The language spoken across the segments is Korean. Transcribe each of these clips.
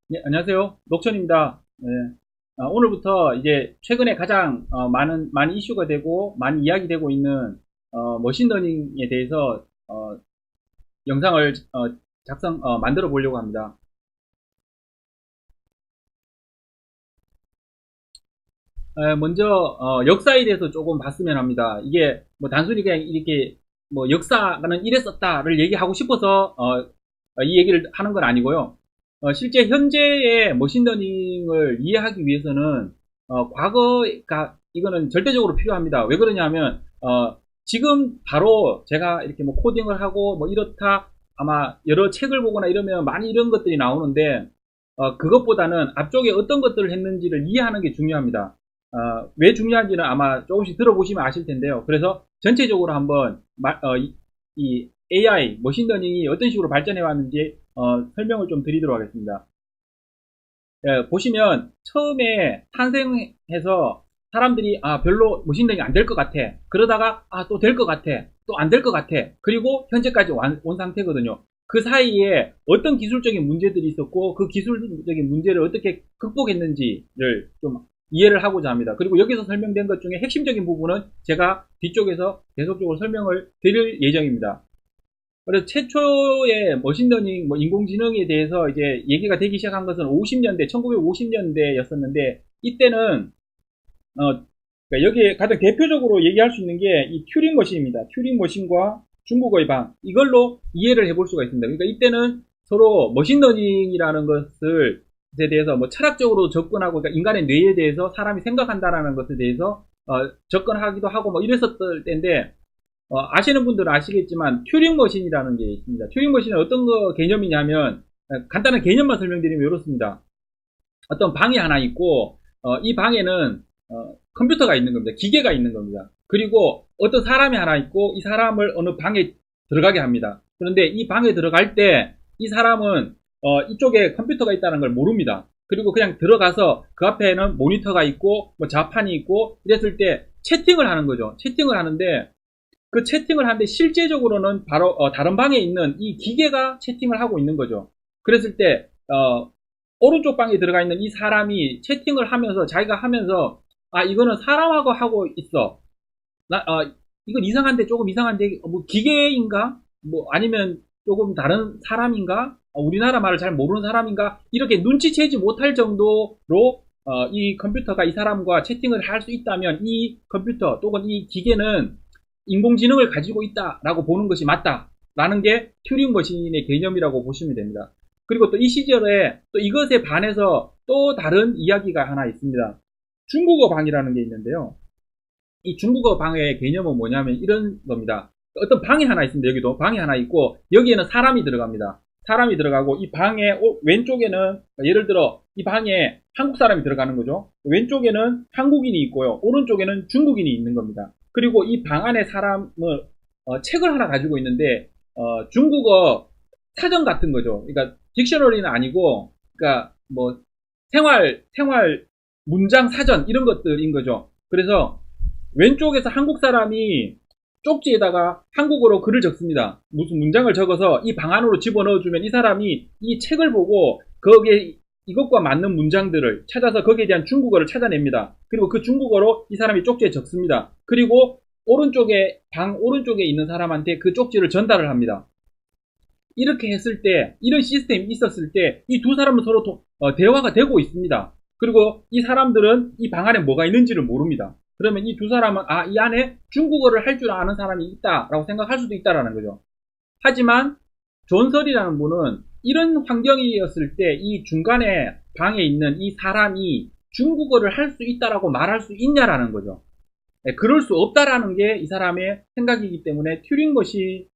네, 안녕하세요. 녹천입니다. 네, 오늘부터 이제 최근에 가장 많이 이슈가 되고 많이 이야기되고 있는 머신러닝에 대해서 영상을 만들어 보려고 합니다. 먼저 역사에 대해서 조금 봤으면 합니다. 이게 뭐 단순히 그냥 이렇게 뭐 역사는 이랬었다를 얘기하고 싶어서 이 얘기를 하는 건 아니고요. 실제 현재의 머신러닝을 이해하기 위해서는 과거가 이거는 절대적으로 필요합니다. 왜 그러냐면 지금 바로 제가 이렇게 뭐 코딩을 하고 뭐 이렇다 아마 여러 책을 보거나 이러면 많이 이런 것들이 나오는데 그것보다는 앞쪽에 어떤 것들을 했는지를 이해하는 게 중요합니다. 왜 중요한지는 아마 조금씩 들어보시면 아실 텐데요. 그래서 전체적으로 한번 이 AI, 머신러닝이 어떤 식으로 발전해 왔는지 설명을 좀 드리도록 하겠습니다. 보시면 처음에 탄생해서 사람들이 별로 머신러닝이 안 될 것 같아. 그러다가 또 될 것 같아. 또 안 될 것 같아. 그리고 현재까지 온 상태거든요. 그 사이에 어떤 기술적인 문제들이 있었고 그 기술적인 문제를 어떻게 극복했는지를 좀 이해를 하고자 합니다. 그리고 여기서 설명된 것 중에 핵심적인 부분은 제가 뒤쪽에서 계속적으로 설명을 드릴 예정입니다. 그래서 최초의 머신러닝, 뭐 인공지능에 대해서 이제 얘기가 되기 시작한 것은 50년대, 1950년대였었는데 이때는 그러니까 여기에 가장 대표적으로 얘기할 수 있는 게 이 튜링 머신입니다. 튜링 머신과 중국어의 방 이걸로 이해를 해볼 수가 있습니다. 그러니까 이때는 서로 머신러닝이라는 것을 에 대해서 뭐 철학적으로 접근하고 그러니까 인간의 뇌에 대해서 사람이 생각한다라는 것에 대해서 접근하기도 하고 뭐 이랬었을 때인데 아시는 분들은 아시겠지만 튜링 머신이라는 게 있습니다. 튜링 머신은 어떤 개념이냐면 간단한 개념만 설명드리면 이렇습니다. 어떤 방이 하나 있고 이 방에는 컴퓨터가 있는 겁니다. 기계가 있는 겁니다. 그리고 어떤 사람이 하나 있고 이 사람을 어느 방에 들어가게 합니다. 그런데 이 방에 들어갈 때 이 사람은 이쪽에 컴퓨터가 있다는 걸 모릅니다. 그리고 그냥 들어가서 그 앞에는 모니터가 있고 뭐 자판이 있고 이랬을 때 채팅을 하는 거죠. 채팅을 하는데 그 채팅을 하는데 실제적으로는 바로 다른 방에 있는 이 기계가 채팅을 하고 있는 거죠. 그랬을 때 오른쪽 방에 들어가 있는 이 사람이 채팅을 하면서 자기가 하면서 이거는 사람하고 하고 있어. 이건 이상한데 조금 이상한데 뭐 기계인가? 뭐 아니면 조금 다른 사람인가? 우리나라 말을 잘 모르는 사람인가? 이렇게 눈치채지 못할 정도로 이 컴퓨터가 이 사람과 채팅을 할 수 있다면 이 컴퓨터 또는 이 기계는 인공지능을 가지고 있다라고 보는 것이 맞다라는 게 튜링 머신의 개념이라고 보시면 됩니다. 그리고 또 이 시절에 또 이것에 반해서 또 다른 이야기가 하나 있습니다. 중국어 방이라는 게 있는데요. 이 중국어 방의 개념은 뭐냐면 이런 겁니다. 어떤 방이 하나 있습니다. 여기도 방이 하나 있고 여기에는 사람이 들어갑니다. 사람이 들어가고 이 방의 왼쪽에는 예를 들어 이 방에 한국 사람이 들어가는 거죠. 왼쪽에는 한국인이 있고요. 오른쪽에는 중국인이 있는 겁니다. 그리고 이 방 안에 사람은 책을 하나 가지고 있는데 중국어 사전 같은 거죠. 그러니까 딕셔너리는 아니고 그러니까 뭐 생활 문장 사전 이런 것들인 거죠. 그래서 왼쪽에서 한국 사람이 쪽지에다가 한국어로 글을 적습니다. 무슨 문장을 적어서 이 방 안으로 집어넣어주면 이 사람이 이 책을 보고 거기에 이것과 맞는 문장들을 찾아서 거기에 대한 중국어를 찾아냅니다. 그리고 그 중국어로 이 사람이 쪽지에 적습니다. 그리고 방 오른쪽에 있는 사람한테 그 쪽지를 전달을 합니다. 이렇게 했을 때, 이런 시스템이 있었을 때, 이 두 사람은 서로 대화가 되고 있습니다. 그리고 이 사람들은 이 방 안에 뭐가 있는지를 모릅니다. 그러면 이 두 사람은 이 안에 중국어를 할 줄 아는 사람이 있다라고 생각할 수도 있다라는 거죠. 하지만 존설이라는 분은 이런 환경이었을 때 이 중간에 방에 있는 이 사람이 중국어를 할 수 있다라고 말할 수 있냐라는 거죠. 그럴 수 없다라는 게 이 사람의 생각이기 때문에 튜링 머신의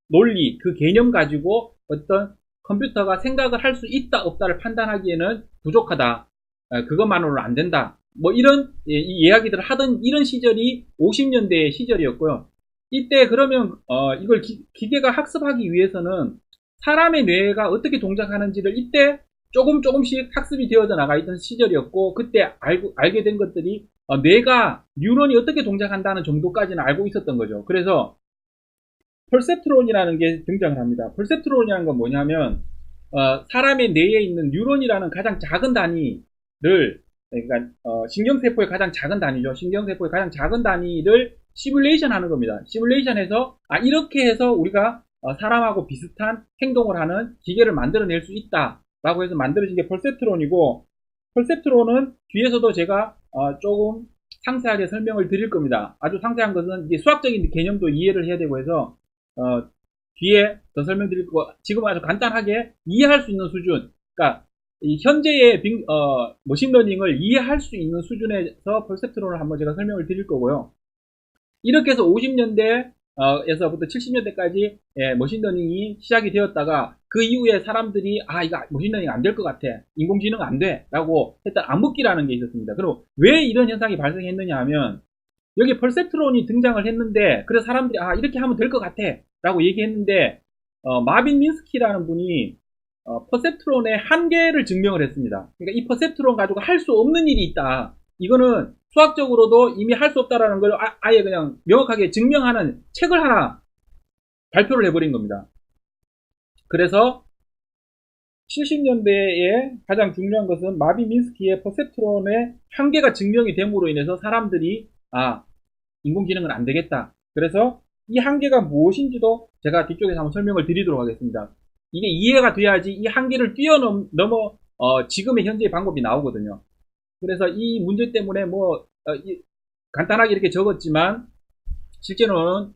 논리, 그 개념 가지고 어떤 컴퓨터가 생각을 할 수 있다 없다를 판단하기에는 부족하다. 그것만으로는 안 된다. 뭐 이런 이야기들을 하던 이런 시절이 50년대 시절이었고요. 이때 그러면 이걸 기계가 학습하기 위해서는 사람의 뇌가 어떻게 동작하는지를 이때 조금씩 학습이 되어져 나가 있던 시절이었고 그때 알게 된 것들이 뇌가 뉴런이 어떻게 동작한다는 정도까지는 알고 있었던 거죠. 그래서 퍼셉트론이라는 게 등장을 합니다. 퍼셉트론이라는 건 뭐냐면 사람의 뇌에 있는 뉴런이라는 가장 작은 단위를, 그러니까 신경세포의 가장 작은 단위죠. 신경세포의 가장 작은 단위를 시뮬레이션 하는 겁니다. 시뮬레이션해서 이렇게 해서 우리가 사람하고 비슷한 행동을 하는 기계를 만들어낼 수 있다 라고 해서 만들어진 게 퍼셉트론이고, 퍼셉트론은 뒤에서도 제가 조금 상세하게 설명을 드릴 겁니다. 아주 상세한 것은 이제 수학적인 개념도 이해를 해야 되고 해서 뒤에 더 설명드릴 거고, 지금 아주 간단하게 이해할 수 있는 수준, 그러니까 이 현재의 머신러닝을 이해할 수 있는 수준에서 퍼셉트론을 한번 제가 설명을 드릴 거고요. 이렇게 해서 50년대에서부터 70년대까지 머신러닝이 시작이 되었다가, 그 이후에 사람들이 이거 머신러닝 안 될 것 같아, 인공지능 안 돼 라고 했던 암흑기라는 게 있었습니다. 그럼 왜 이런 현상이 발생했느냐 하면, 여기 퍼셉트론이 등장을 했는데, 그래서 사람들이 이렇게 하면 될 것 같아 라고 얘기했는데, 마빈 민스키라는 분이 퍼셉트론의 한계를 증명을 했습니다. 그러니까 이 퍼셉트론 가지고 할 수 없는 일이 있다, 이거는 수학적으로도 이미 할 수 없다라는 걸 아예 그냥 명확하게 증명하는 책을 하나 발표를 해버린 겁니다. 그래서 70년대에 가장 중요한 것은 마빈 민스키의 퍼셉트론의 한계가 증명이 됨으로 인해서 사람들이 인공지능은 안 되겠다. 그래서 이 한계가 무엇인지도 제가 뒤쪽에서 한번 설명을 드리도록 하겠습니다. 이게 이해가 돼야지 이 한계를 뛰어넘어 지금의 현재의 방법이 나오거든요. 그래서 이 문제 때문에 간단하게 이렇게 적었지만, 실제로는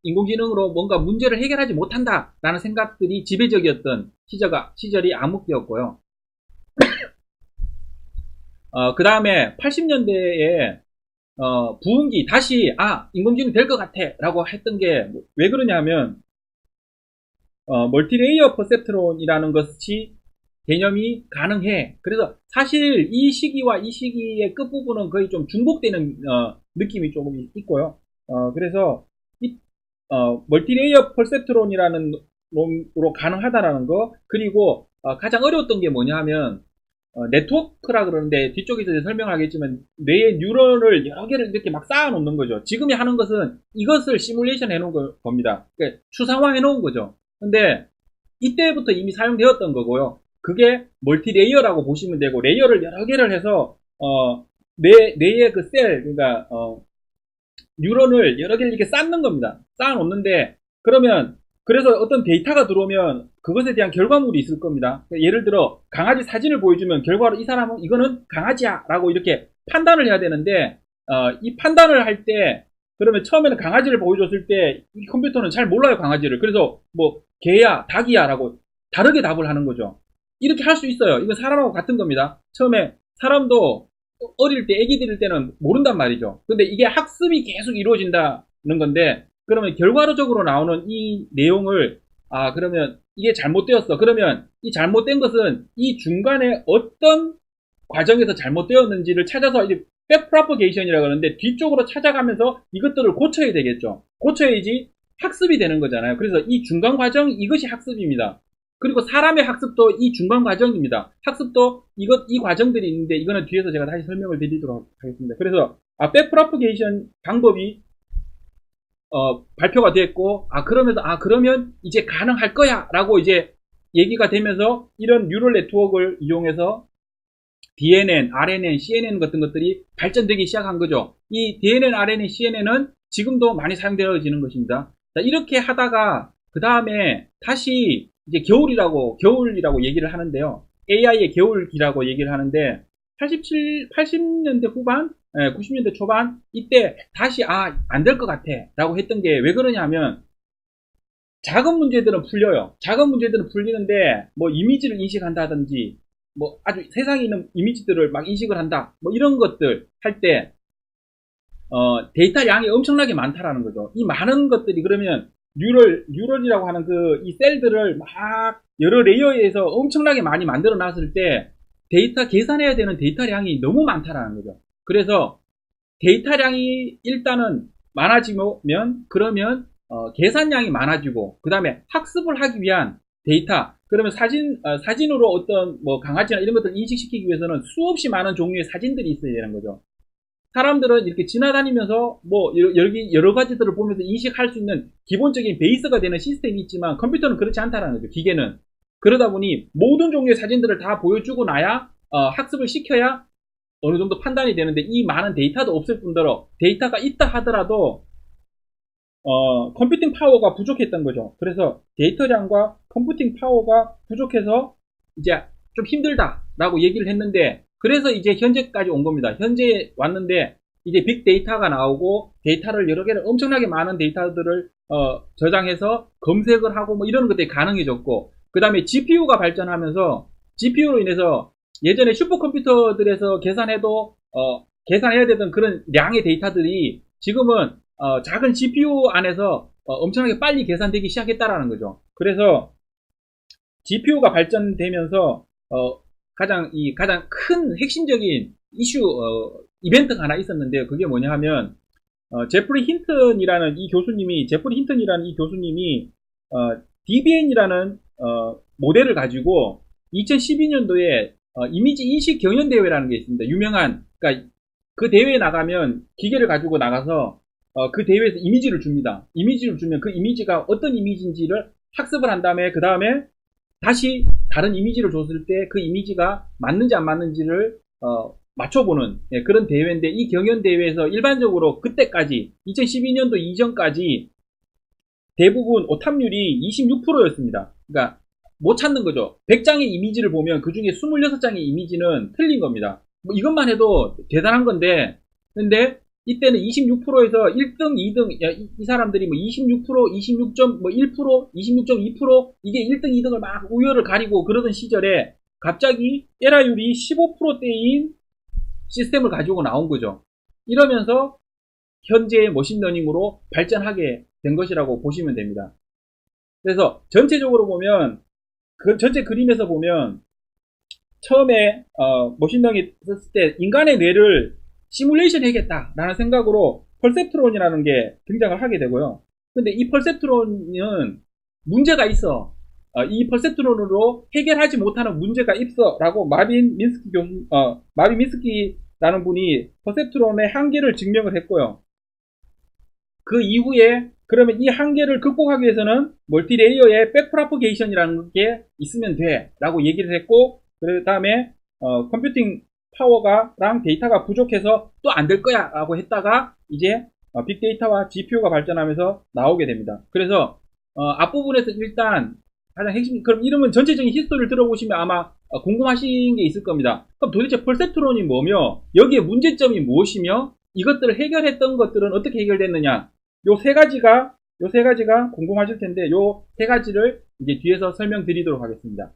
인공지능으로 뭔가 문제를 해결하지 못한다라는 생각들이 지배적이었던 시절이 암흑기였고요. 그 다음에 80년대에 부흥기, 다시 인공지능 될 것 같아 라고 했던 게 왜 그러냐면, 멀티레이어 퍼셉트론이라는 것이 개념이 가능해. 그래서 사실 이 시기와 이 시기의 끝부분은 거의 좀 중복되는 느낌이 조금 있고요. 그래서 이 멀티레이어 퍼셉트론이라는 놈으로 가능하다라는 거, 그리고 가장 어려웠던 게 뭐냐 하면 네트워크라 그러는데, 뒤쪽에서 설명을 하겠지만 뇌에 뉴런을 여러 개를 이렇게 막 쌓아 놓는 거죠. 지금이 하는 것은 이것을 시뮬레이션 해 놓은 겁니다. 그러니까 추상화 해 놓은 거죠. 근데 이때부터 이미 사용되었던 거고요. 그게 멀티레이어라고 보시면 되고, 레이어를 여러 개를 해서 뇌의 그 셀, 그러니까 뉴런을 여러 개를 이렇게 쌓는 겁니다. 쌓아 놓는데, 그래서 어떤 데이터가 들어오면 그것에 대한 결과물이 있을 겁니다. 예를 들어 강아지 사진을 보여주면 결과로 이 사람은 이거는 강아지야 라고 이렇게 판단을 해야 되는데, 이 판단을 할 때, 그러면 처음에는 강아지를 보여줬을 때 이 컴퓨터는 잘 몰라요, 강아지를. 그래서 개야 닭이야 라고 다르게 답을 하는 거죠. 이렇게 할 수 있어요. 이건 사람하고 같은 겁니다. 처음에 사람도 어릴 때, 애기들일 때는 모른단 말이죠. 근데 이게 학습이 계속 이루어진다는 건데, 그러면 결과적으로 나오는 이 내용을 그러면 이게 잘못되었어. 그러면 이 잘못된 것은 이 중간에 어떤 과정에서 잘못되었는지를 찾아서 이제 백프로퍼게이션이라고 하는데, 뒤쪽으로 찾아가면서 이것들을 고쳐야 되겠죠. 고쳐야지 학습이 되는 거잖아요. 그래서 이 중간 과정, 이것이 학습입니다. 그리고 사람의 학습도 이 중간 과정입니다. 학습도 이 과정들이 있는데, 이거는 뒤에서 제가 다시 설명을 드리도록 하겠습니다. 그래서 백프로퍼게이션 방법이 발표가 됐고, 그러면 이제 가능할 거야 라고 이제 얘기가 되면서, 이런 뉴럴 네트워크를 이용해서 DNN, RNN, CNN 같은 것들이 발전되기 시작한 거죠. 이 DNN, RNN, CNN은 지금도 많이 사용되어지는 것입니다. 자, 이렇게 하다가 그 다음에 다시 이제 겨울이라고 얘기를 하는데요. AI의 겨울기라고 얘기를 하는데, 80년대 후반, 90년대 초반, 이때 다시 안 될 것 같아 라고 했던 게 왜 그러냐 하면, 작은 문제들은 풀려요. 작은 문제들은 풀리는데, 이미지를 인식한다든지, 아주 세상에 있는 이미지들을 막 인식을 한다, 이런 것들 할 때 데이터 양이 엄청나게 많다라는 거죠. 이 많은 것들이, 그러면 뉴럴이라고 하는 이 셀들을 막 여러 레이어에서 엄청나게 많이 만들어 놨을 때, 계산해야 되는 데이터량이 너무 많다라는 거죠. 그래서 데이터량이 일단은 많아지면, 그러면 계산량이 많아지고, 그 다음에 학습을 하기 위한 데이터, 그러면 사진으로 어떤 강아지나 이런 것들을 인식시키기 위해서는 수없이 많은 종류의 사진들이 있어야 되는 거죠. 사람들은 이렇게 지나다니면서 여러 가지들을 보면서 인식할 수 있는 기본적인 베이스가 되는 시스템이 있지만, 컴퓨터는 그렇지 않다라는 거죠. 기계는 그러다 보니 모든 종류의 사진들을 다 보여주고 나야 학습을 시켜야 어느 정도 판단이 되는데 이 많은 데이터도 없을 뿐더러 데이터가 있다 하더라도 컴퓨팅 파워가 부족했던 거죠. 그래서 데이터량과 컴퓨팅 파워가 부족해서 이제 좀 힘들다라고 얘기를 했는데 그래서 이제 현재까지 온 겁니다. 현재 왔는데 이제 빅데이터가 나오고 데이터를 여러 개를 엄청나게 많은 데이터들을 저장해서 검색을 하고 뭐 이런 것들이 가능해졌고 그 다음에 GPU가 발전하면서 GPU로 인해서 예전에 슈퍼컴퓨터들에서 계산해도 계산해야 되던 그런 량의 데이터들이 지금은 작은 GPU 안에서 엄청나게 빨리 계산되기 시작했다라는 거죠. 그래서 GPU가 발전되면서 가장 큰 핵심적인 이슈 이벤트가 하나 있었는데요. 그게 뭐냐 하면 제프리 힌턴이라는 이 교수님이 DBN이라는 모델을 가지고 2012년도에 이미지 인식 경연 대회라는 게 있습니다. 유명한 그러니까 그 대회에 나가면 기계를 가지고 나가서 그 대회에서 이미지를 줍니다. 이미지를 주면 그 이미지가 어떤 이미지인지를 학습을 한 다음에 그 다음에 다시 다른 이미지를 줬을 때 그 이미지가 맞는지 안 맞는지를 맞춰보는 그런 대회인데 이 경연 대회에서 일반적으로 그때까지 2012년도 이전까지 대부분 오탑률이 26%였습니다. 그러니까 못 찾는 거죠. 100장의 이미지를 보면 그 중에 26장의 이미지는 틀린 겁니다. 뭐 이것만 해도 대단한 건데 근데 이때는 26%에서 1등, 2등, 이 사람들이 뭐 26%, 26.1%, 26.2% 이게 1등, 2등을 막 우열을 가리고 그러던 시절에 갑자기 에라율이 15%대인 시스템을 가지고 나온 거죠. 이러면서 현재의 머신러닝으로 발전하게 된 것이라고 보시면 됩니다. 그래서 전체적으로 보면 그 전체 그림에서 보면 처음에 머신러닝 썼을 때 인간의 뇌를 시뮬레이션 해야겠다라는 생각으로 퍼셉트론이라는 게 등장을 하게 되고요. 근데 이 퍼셉트론은 문제가 있어. 이 퍼셉트론으로 해결하지 못하는 문제가 있어라고 마빈 민스키라는 분이 퍼셉트론의 한계를 증명을 했고요. 그 이후에 그러면 이 한계를 극복하기 위해서는 멀티레이어의 백프로퍼게이션이라는 게 있으면 돼 라고 얘기를 했고 그 다음에 컴퓨팅 파워가랑 데이터가 부족해서 또 안 될 거야 라고 했다가 이제 빅데이터와 GPU가 발전하면서 나오게 됩니다. 그래서 앞부분에서 일단 가장 핵심 그럼 이러면 전체적인 히스토리를 들어보시면 아마 궁금하신 게 있을 겁니다. 그럼 도대체 퍼셉트론이 뭐며 여기에 문제점이 무엇이며 이것들을 해결했던 것들은 어떻게 해결됐느냐 요 세 가지가 궁금하실 텐데 요 세 가지를 이제 뒤에서 설명드리도록 하겠습니다.